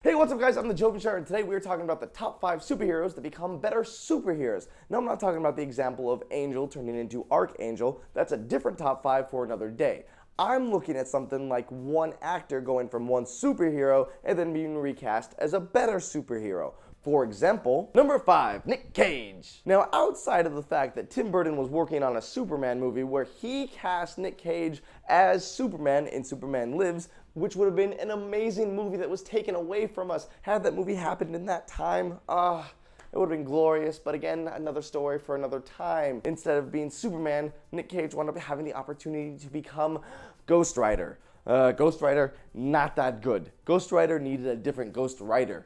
Hey, what's up guys? I'm the Jovenshire, and today we're talking about the top 5 superheroes that become better superheroes. Now, I'm not talking about the example of Angel turning into Archangel. That's a different top 5 for another day. I'm looking at something like one actor going from one superhero and then being recast as a better superhero. For example, number 5, Nic Cage. Now, outside of the fact that Tim Burton was working on a Superman movie where he cast Nic Cage as Superman in Superman Lives, which would have been an amazing movie that was taken away from us had that movie happened in that time. It would have been glorious, but again, another story for another time. Instead of being Superman, Nic Cage wound up having the opportunity to become Ghost Rider. Ghost Rider, not that good. Ghost Rider needed a different Ghost Rider.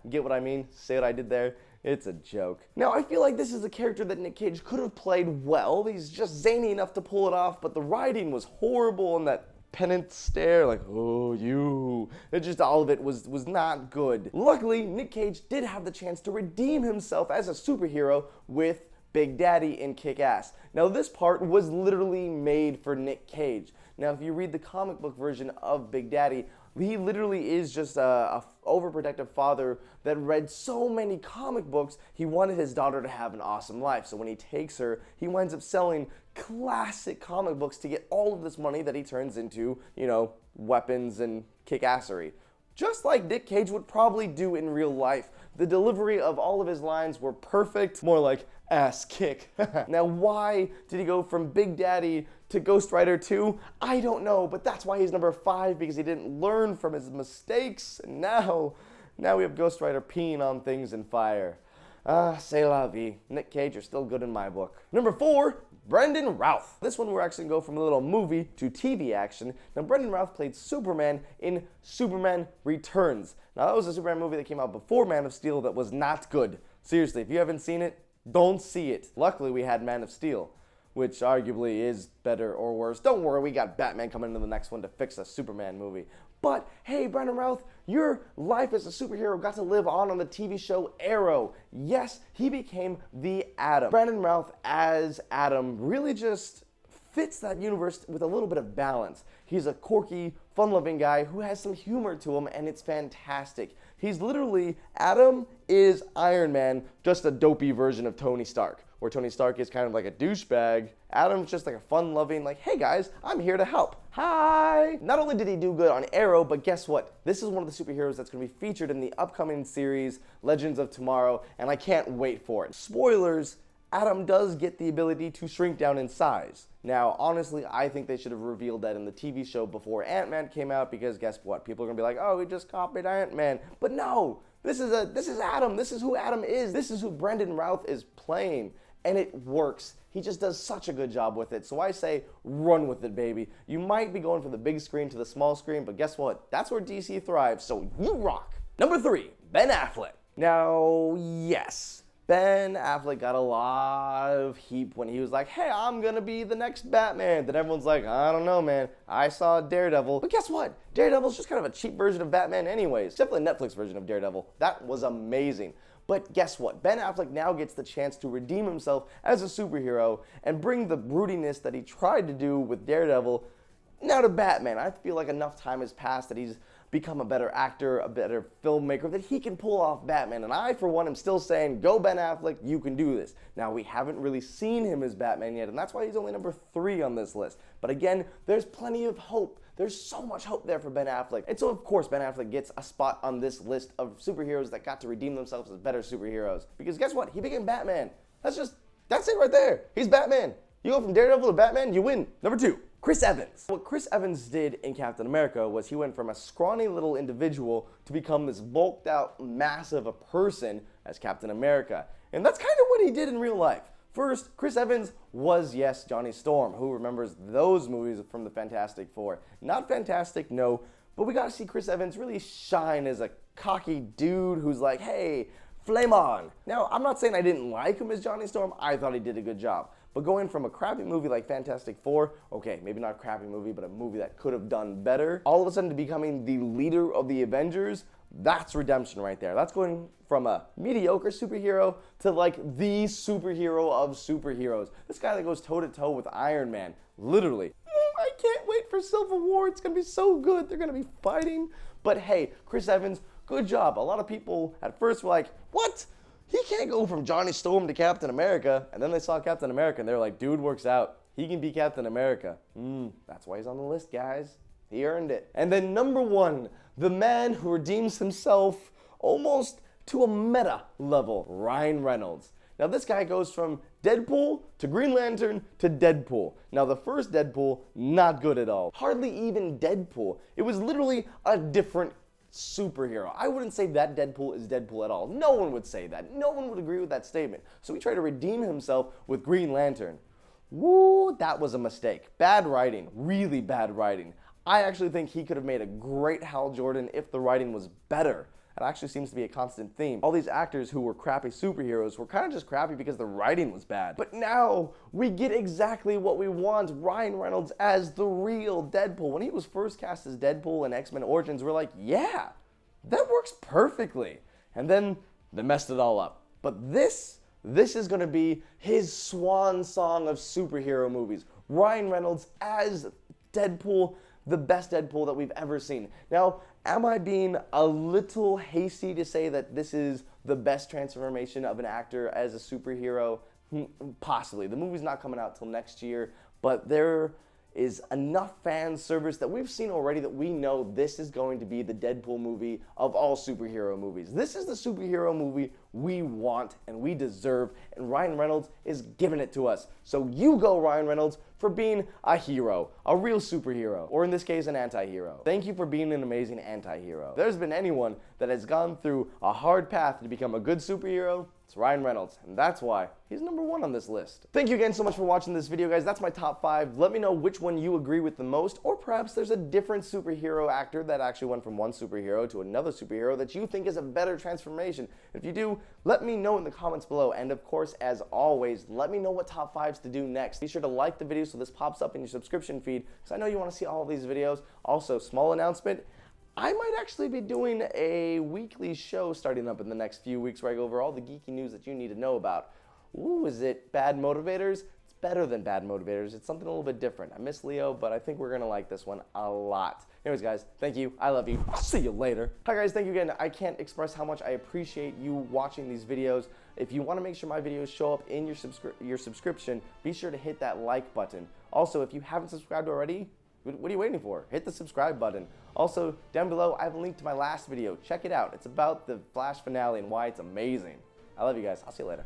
Get what I mean? Say what I did there? It's a joke. Now, I feel like this is a character that Nic Cage could have played well. He's just zany enough to pull it off, but the writing was horrible and that penitent stare, like, oh, you. It just, all of it was not good. Luckily, Nic Cage did have the chance to redeem himself as a superhero with Big Daddy in Kick-Ass. Now, this part was literally made for Nic Cage. Now, if you read the comic book version of Big Daddy, he literally is just a overprotective father that read so many comic books, he wanted his daughter to have an awesome life. So when he takes her, he winds up selling classic comic books to get all of this money that he turns into, weapons and kick-assery. Just like Nic Cage would probably do in real life. The delivery of all of his lines were perfect, more like ass kick. Now, why did he go from Big Daddy to Ghost Rider 2? I don't know, but that's why he's number 5, because he didn't learn from his mistakes. And now we have Ghost Rider peeing on things in fire. C'est la vie. Nic Cage, you're still good in my book. Number 4, Brendan Routh. This one we're actually going to go from a little movie to TV action. Now, Brendan Routh played Superman in Superman Returns. Now, that was a Superman movie that came out before Man of Steel that was not good. Seriously, if you haven't seen it, don't see it. Luckily, we had Man of Steel, which arguably is better or worse. Don't worry, we got Batman coming into the next one to fix a Superman movie. But hey, Brendan Routh, your life as a superhero got to live on the TV show Arrow. Yes, he became the Atom. Brendan Routh as Atom really just fits that universe with a little bit of balance. He's a quirky, fun-loving guy who has some humor to him, and it's fantastic. He's literally, Atom is Iron Man, just a dopey version of Tony Stark, where Tony Stark is kind of like a douchebag. Atom's just like a fun-loving, like, hey guys, I'm here to help. Hi! Not only did he do good on Arrow, but guess what? This is one of the superheroes that's going to be featured in the upcoming series, Legends of Tomorrow, and I can't wait for it. Spoilers, Atom does get the ability to shrink down in size. Now, honestly, I think they should have revealed that in the TV show before Ant-Man came out, because guess what? People are going to be like, oh, we just copied Ant-Man. But no! This is Atom. This is who Atom is. This is who Brendan Routh is playing. And it works. He just does such a good job with it. So I say, run with it, baby. You might be going from the big screen to the small screen, but guess what? That's where DC thrives, so you rock. Number 3, Ben Affleck. Now, yes, Ben Affleck got a lot of heat when he was like, hey, I'm gonna be the next Batman. Then everyone's like, I don't know, man. I saw Daredevil. But guess what? Daredevil's just kind of a cheap version of Batman anyways. Except for the Netflix version of Daredevil. That was amazing. But guess what? Ben Affleck now gets the chance to redeem himself as a superhero and bring the broodiness that he tried to do with Daredevil now to Batman. I feel like enough time has passed that he's become a better actor, a better filmmaker, that he can pull off Batman. And I, for one, am still saying, go Ben Affleck, you can do this. Now, we haven't really seen him as Batman yet, and that's why he's only number 3 on this list. But again, there's plenty of hope. There's so much hope there for Ben Affleck. And so, of course, Ben Affleck gets a spot on this list of superheroes that got to redeem themselves as better superheroes. Because guess what? He became Batman. That's it right there. He's Batman. You go from Daredevil to Batman, you win. Number 2, Chris Evans. What Chris Evans did in Captain America was he went from a scrawny little individual to become this bulked out, massive a person as Captain America. And that's kind of what he did in real life. First, Chris Evans was, yes, Johnny Storm. Who remembers those movies from the Fantastic Four? Not fantastic, no, but we got to see Chris Evans really shine as a cocky dude who's like, hey, flame on. Now, I'm not saying I didn't like him as Johnny Storm. I thought he did a good job. But going from a crappy movie like Fantastic Four, okay, maybe not a crappy movie, but a movie that could have done better, all of a sudden to becoming the leader of the Avengers, that's redemption right there. That's going from a mediocre superhero to like the superhero of superheroes. This guy that goes toe-to-toe with Iron Man, literally. I can't wait for Civil War. It's going to be so good. They're going to be fighting. But hey, Chris Evans, Good job. A lot of people at first were like, what? He can't go from Johnny Storm to Captain America. And then they saw Captain America and they were like, dude works out. He can be Captain America. That's why he's on the list, guys. He earned it. And then number 1, the man who redeems himself almost to a meta level, Ryan Reynolds. Now this guy goes from Deadpool to Green Lantern to Deadpool. Now the first Deadpool, not good at all. Hardly even Deadpool. It was literally a different superhero. I wouldn't say that Deadpool is Deadpool at all. No one would say that. No one would agree with that statement. So he tried to redeem himself with Green Lantern. Woo, that was a mistake. Bad writing, really bad writing. I actually think he could have made a great Hal Jordan if the writing was better. It actually seems to be a constant theme. All these actors who were crappy superheroes were kind of just crappy because the writing was bad. But now we get exactly what we want. Ryan Reynolds as the real Deadpool. When he was first cast as Deadpool in X-Men Origins, we're like, yeah, that works perfectly. And then they messed it all up. But this is going to be his swan song of superhero movies. Ryan Reynolds as Deadpool, the best Deadpool that we've ever seen. Now, am I being a little hasty to say that this is the best transformation of an actor as a superhero? Possibly. The movie's not coming out till next year, but there is enough fan service that we've seen already that we know this is going to be the Deadpool movie of all superhero movies. This is the superhero movie we want and we deserve, and Ryan Reynolds is giving it to us. So you go, Ryan Reynolds, for being a hero, a real superhero, or in this case, an anti-hero. Thank you for being an amazing anti-hero. If there's been anyone that has gone through a hard path to become a good superhero, it's Ryan Reynolds, and that's why he's number 1 on this list. Thank you again so much for watching this video, guys. That's my top 5. Let me know which one you agree with the most, or perhaps there's a different superhero actor that actually went from one superhero to another superhero that you think is a better transformation. If you do, let me know in the comments below, and of course, as always, let me know what top 5s to do next. Be sure to like the video so this pops up in your subscription feed, because I know you want to see all of these videos. Also, small announcement, I might actually be doing a weekly show starting up in the next few weeks where I go over all the geeky news that you need to know about. Ooh, is it Bad Motivators? It's better than Bad Motivators. It's something a little bit different. I miss Leo, but I think we're going to like this one a lot. Anyways, guys, thank you. I love you. I'll see you later. Hi, guys. Thank you again. I can't express how much I appreciate you watching these videos. If you want to make sure my videos show up in your subscription, be sure to hit that like button. Also, if you haven't subscribed already, what are you waiting for? Hit the subscribe button. Also, down below, I have a link to my last video. Check it out. It's about the Flash finale and why it's amazing. I love you guys. I'll see you later.